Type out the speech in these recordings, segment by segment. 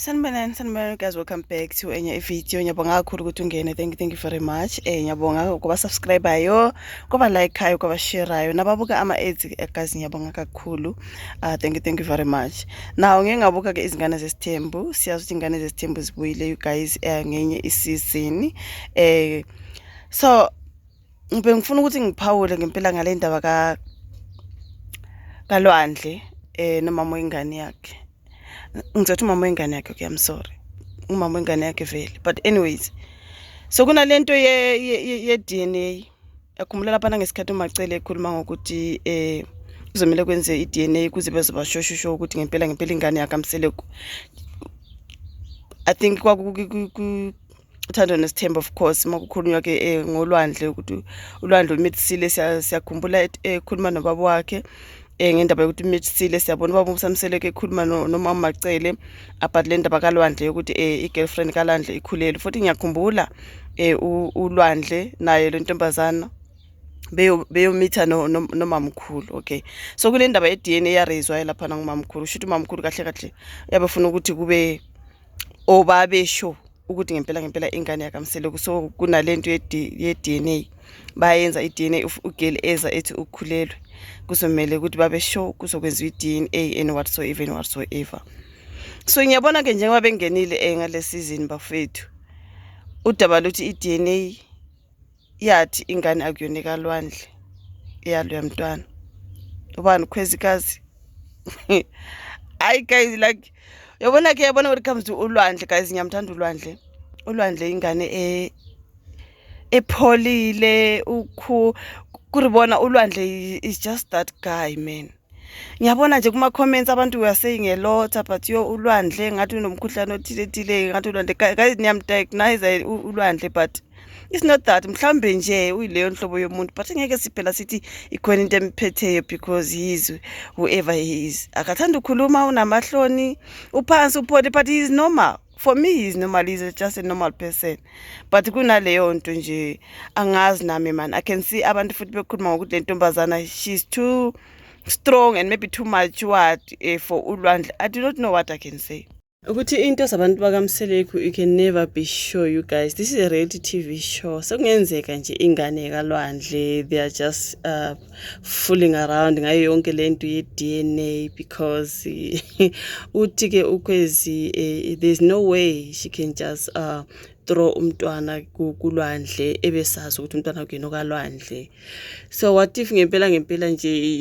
Sanibonani guys, welcome back to enye video. Ngiyabonga kakhulu ukuthi ungene. Thank you very much. Ngiyabonga kuba subscribeayo, kuba likeayo, kuba shareayo, nababuka ama-ads guys, ngiyabonga kakhulu. Thank you very much. Now ngeke ngabuka ke izingane zesithembu. Siyazi ukuthi ingane zesithembu zibuyile you guys ngenye isizini. So ngifuna ukuthi ngiphawule ngempela ngale ndaba kaLwandle nomama wengane yakhe. Ngizothi umama wengane yakhe, okay, I'm sorry. Umama wengane yakhe vele. But anyways, so kunalento ye DNA. Yakhumbula lapha ngesikhathi uMacele ekhuluma ngokuthi kuzomela kwenze iDNA kuze bezobashosho ukuthi ngempela ingane yakhe aMseleku. I think uthando nesithembu, of course, makukhulunywa ke ngoLwandle ukuthi uLwandle uMetsile siyakhumbula ekhuluma nobaba wakhe ngendaba yokuthi uMetsile siyabona ubaba uMsamseleke ekhuluma nomama Macele about le ndaba kaLwandle ukuthi i-girlfriend kaLwandle ikhulele. Futhi ngiyakhumbula uLwandle naye le ntombazana beyomitha nomamkhulu. Okay, so kule ndaba ye-DNA yarezwa lapha ngumamkhulu. Usho ukuthi umamkhulu kahle uyabefuna ukuthi kube obabesho ukuthi ngempela ingane yakaMseleku. So kunalento ye-DNA bayenza i-DNA ugirl eza ethi ukhulelwe kuzomela ukuthi babe sure kuzokwenziwa i-DNA and whatsoever. So ngiyabona ke njengoba bengenile ngale season bafethu udaba luthi i-DNA yathi ingane akuyona kaLwandle eyalo yamntwana ubani Khwezikazi. Hayi guys, like yabona when it comes to uLwandle guys, ngiyamthanda uLwandle ingane epholile kuribona uLwandle is just that guy, man. Ngiyabona nje kuma comments abantu we are saying a lot about uLwandle ngathi unomkhuhlane othile ngathi uLwandle guys, ngiyamdiagnose uLwandle but it's not that. Mhlambe nje uyileyo nhlobo yomuntu but ngeke siphela sithi ikhona into emphetheyo because he is whoever he is. Akathanda ukukhuluma, unamahloni, uphansi, uphole, but he is normal. For me, he is normal. He's just a normal person. But kunaleyo nto nje angazi nami man. I can see abantu futhi bekhuluma ngokuthi le ntombazana she's too strong and maybe too matured for uLwandle. I do not know what I can say. Ukuthi into zabantu bakaMseleku, you can never be sure, you guys. This is a reality TV show. So kungenzeka nje ingane kaLwandle they are just fooling around ngayo yonke lento ye-DNA because uthi ke uKhwezi there's no way she can just throw umntwana kuLwandle ebesazi ukuthi umntwana kuyena kaLwandle. So what if ngempela nje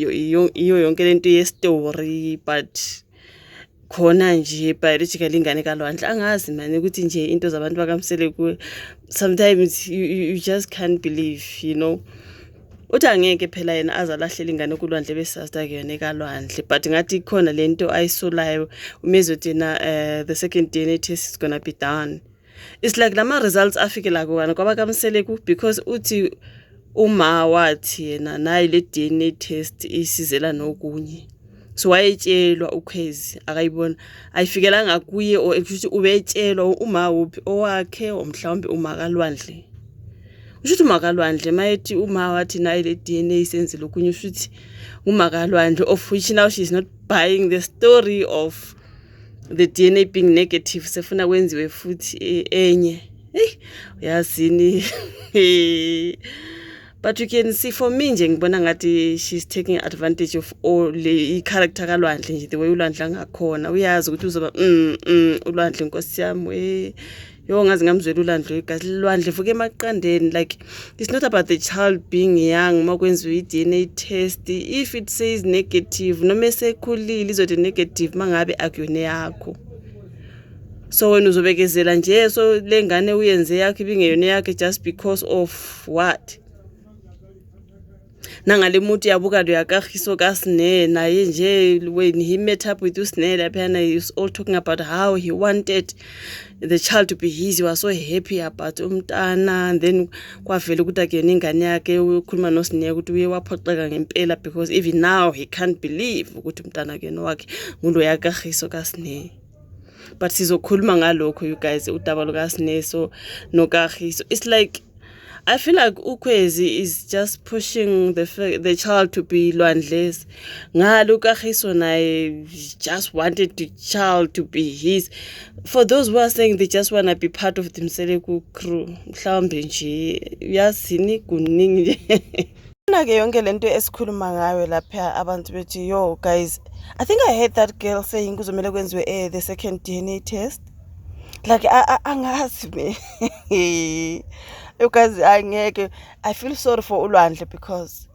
iyo yonke lento ye-story but khona nje biologically ingane kaLwandle angazi man ukuthi nje into zabantu bakaMseleku sometimes you just can't believe, you know. Uthi angeke phela yena azalahlela ingane kuLwandle besazi akuyona kaLwandle but ngathi khona lento ayisolayo umezodina the second DNA test is gonna be done. It's like lama results afike la kwana kwabakaMseleku because uthi uma wathi yena nayi le DNA test isizela nokunye. So wayetshelwa uKhwezi akayibona ayifikela ngakuye or ukuthi ubetshelwa uma uphi owakhe omhlawumbe uma kaLwandle. Ushuthi uma kaLwandle mayethi uma wathi nayi le DNA isenzele okunye ushuthi uma kaLwandle, of which now she's not buying the story of the DNA being negative. Sefuna kwenziwe futhi enye. Uyazini. But you can see for me nje ngibona ngathi she's taking advantage of all le character kaLwandle nje the way uLwandle angakhona. Uyazi ukuthi uzoba uLwandle inkosi yami yo ngazi ngamzwela uLwandle guys. Lwandle vuke emaqandeni, like it's not about the child being young makwenziwe i-DNA test. If it says negative noma esekhulile izothi negative mangabe akuyona yakho. So wena uzobekezela nje so lengane uyenze yakhe ibingeyona yakhe just because of what? Nangale muti yabuka lo yakagiso kaSne naye nje when he met up with uSne lapha he was all talking about how he wanted the child to be his. He was so happy about umntana, and then kwavela ukuthi akuyona ingane yakhe. Ukhuluma noSne ukuthi uye waphoxeka ngempela because even now he can't believe ukuthi umntana akuyona wakhe ngulo yakagiso kaSne. But sizokhuluma ngalokho you guys udaba lukaSne so nokagiso. It's like I feel like uKwezi is just pushing the child to be Lwandle's. Ngalo uKagiso naye just wanted the child to be his. For those who are saying they just want to be part of the Mseleku crew, mhlawumbe nje uyazini kuningi nje. Ke yonke lento esikhuluma ngayo lapha abantu bethi yo guys, I think I heard that girl saying kuzomela kwenziwe the second DNA test. Like angazi me. You guys, I feel sorry for uLwandle because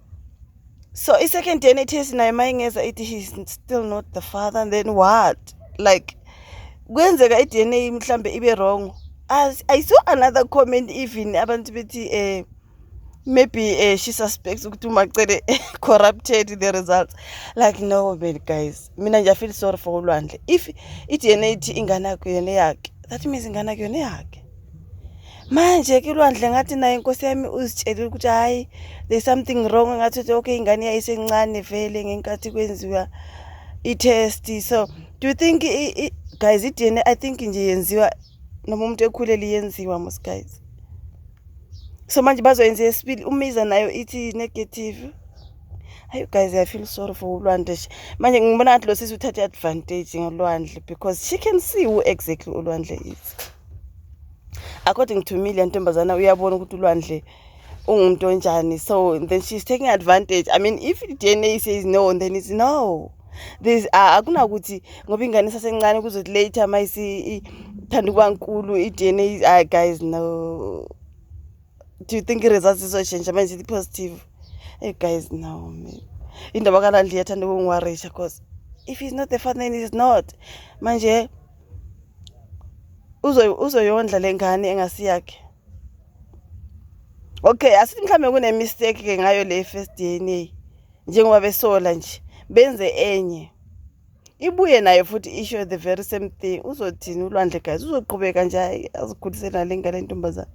so a second DNA test nayo mayingeza ithi he's still not the father, and then what? Like kwenzeka iDNA mhlambe ibe wrong. As I saw another comment even abantu bethi maybe she suspects ukuthi uMacele corrupted the results. Like no man guys, mina nje I feel sorry for uLwandle. If iDNA ithi ingana kuyona yakhe, that means ingana kuyona yakhe. Manje ke uLwandle ngathi naye inkosi yami uzitshelile ukuthi hayi there's something wrong, ngathi okay ingane yayisencane vele ngenkathi kwenziwa i-test. So do you think guys iDNA I think nje yenziwa noma umuntu ekhulele yenziwa mos guys. So manje bazoyenza esibili umiza nayo ithi negative. Hey guys, I feel sorry for uLwandle. Manje ngibona ngathi lo sisi uthatha advantage ngoLwandle because she can see who exactly uLwandle is. According to me lentombazana uyabona ukuthi uLwandle ungumuntu onjani, so then she's taking advantage. I mean if DNA says no then it's no. There's akuna ukuthi ngoba ingane sasencane kuzothi later mayisi ithanda kwankulu iDNA. Guys no. Do you think results izoshintsha manje ithi positive? Hey guys no man. Indaba kaLwandle iyathanda ukungiwarisha because if he's not the father then he's not. Manje uzoyondla lengane engasiyakhe. Okay, asithi mhlambe kune mistake ke ngayo le first DNA. Njengoba besola nje benze enye. Ibuye nayo futhi issue the very same thing. Uzothini uLwandle guys? Uzoqhubeka nje azikhulisela lengane intombazana.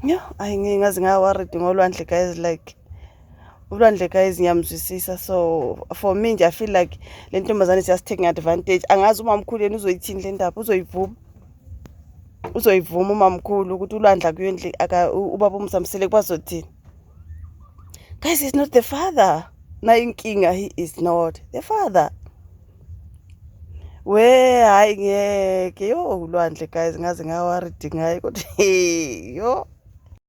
No, ngazi ngaworried ngoLwandle guys, like uLwandle guys ngiyamzwisisa. So for me nje I feel like le ntombazana is just taking advantage. Angazi umamkhulu yena uzoyithini le ndaba, uzoyivuma umamkhulu ukuthi uLwandle akuyondle ubaba uMsamsele kwazothini. Guys, he's not the father. Na inkinga he is not the father. Hayi ngeke yo uLwandle guys ngazi ngaworried ngaye kodwa yo